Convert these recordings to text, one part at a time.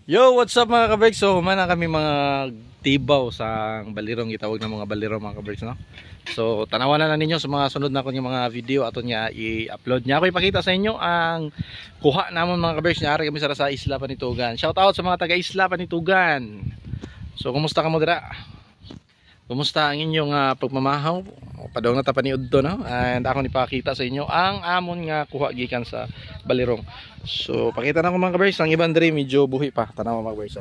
Yo, what's up mga kabergs? So, humana kami mga tibaw sa balirong, gitawag ng mga balirong mga kabergs, no? So, tanawan na ninyo sa mga sunod na ko yung mga video ato niya i-upload niya. Ako ipakita sa inyo ang kuha namon mga kabergs. Nyari kami sa Isla Panitugan. Shout out sa mga taga Isla Panitugan. So, kumusta ka mo dira? Kumusta ang inyong pagmamahaw? Padong na tapaniod to, no? And ako nipakita sa inyo ang amon nga kuha gikan sa balirong. So pakita na ko mga kabers, ang ibang diri medyo buhi pa. Tanaw mga kabers.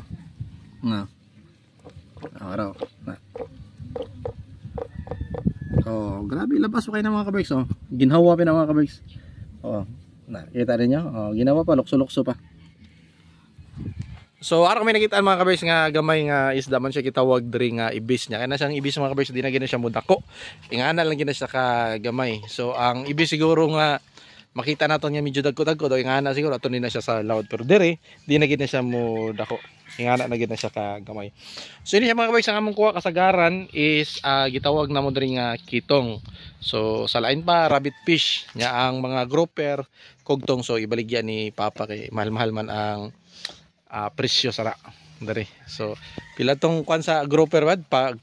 Na. Araw. Na. Oh, grabe labas pa kayo ng mga kabers, oh. Ginhawa pa ng mga kabers. Oh, na, kita rin niyo? Oh, ginawa pa lukso-lukso pa. So ara kami nakita mga kabers nga gamay nga isda man siya gitawag diri nga ibis niya. Kaya na siyang ibis mga kabers, di na gina siya mudako. Ingana lang gina siya ka gamay. So ang ibis siguro nga makita nato nga medyo dagko-dagko daw ingana siguro ato ni na siya sa laod, pero dire di na gina siya mudako. Ingana na gina siya ka gamay. So ini siya mga kabers, ang among kuha kasagaran is gitawag na mo diri nga kitong. So sa lain pa rabbit fish nya ang mga grouper kugtong, so ibaligya ni Papa kay mahal-mahal man ang presyo sara dari. So pila tong kwan sa grouper bad pag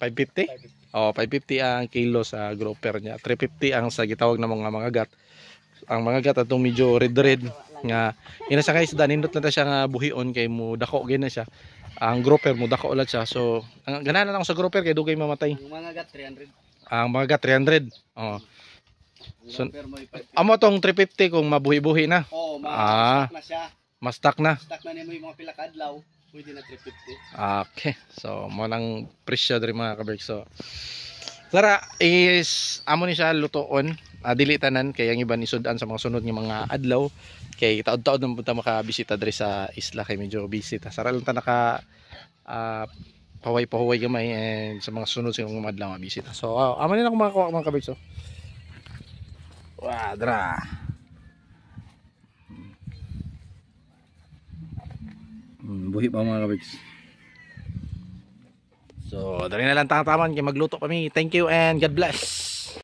550? Oh, 550 ang kilo sa grouper niya. 350 ang sa gitawag na mga gat. Ang mga gat atong medyo red nga ina sa kay isda nindot na ta siya nga buhion kay mo dako gyud na siya. Ang grouper mo dako ulat siya. So ang ganahan lang sa grouper kay dugay mamatay. Ang mga gat 300. Ang mga gat 300. Oh. So amo tong 350 kung mabuhi-buhi na. Oh, na siya. Mas stuck na. Stuck na nimo yung mga pila ka adlaw, pwede na 350. Okay. So mo nang presyo diri mga kaberg. So Sara is amo ni siya lutoon, dili tanan kay ang iba ni sudan sa mga sunod nga mga adlaw kay taud-taud na punta makabisita diri sa isla kay medyo busy ta. Sara lang ta naka pahuway gamay, and sa mga sunod sa mga adlaw mabisita. So amo ni na ko mga kaberg. So wadra. Buhi pa mga kabergs. So, dali na lang tataman kay magluto kami. Thank you and God bless.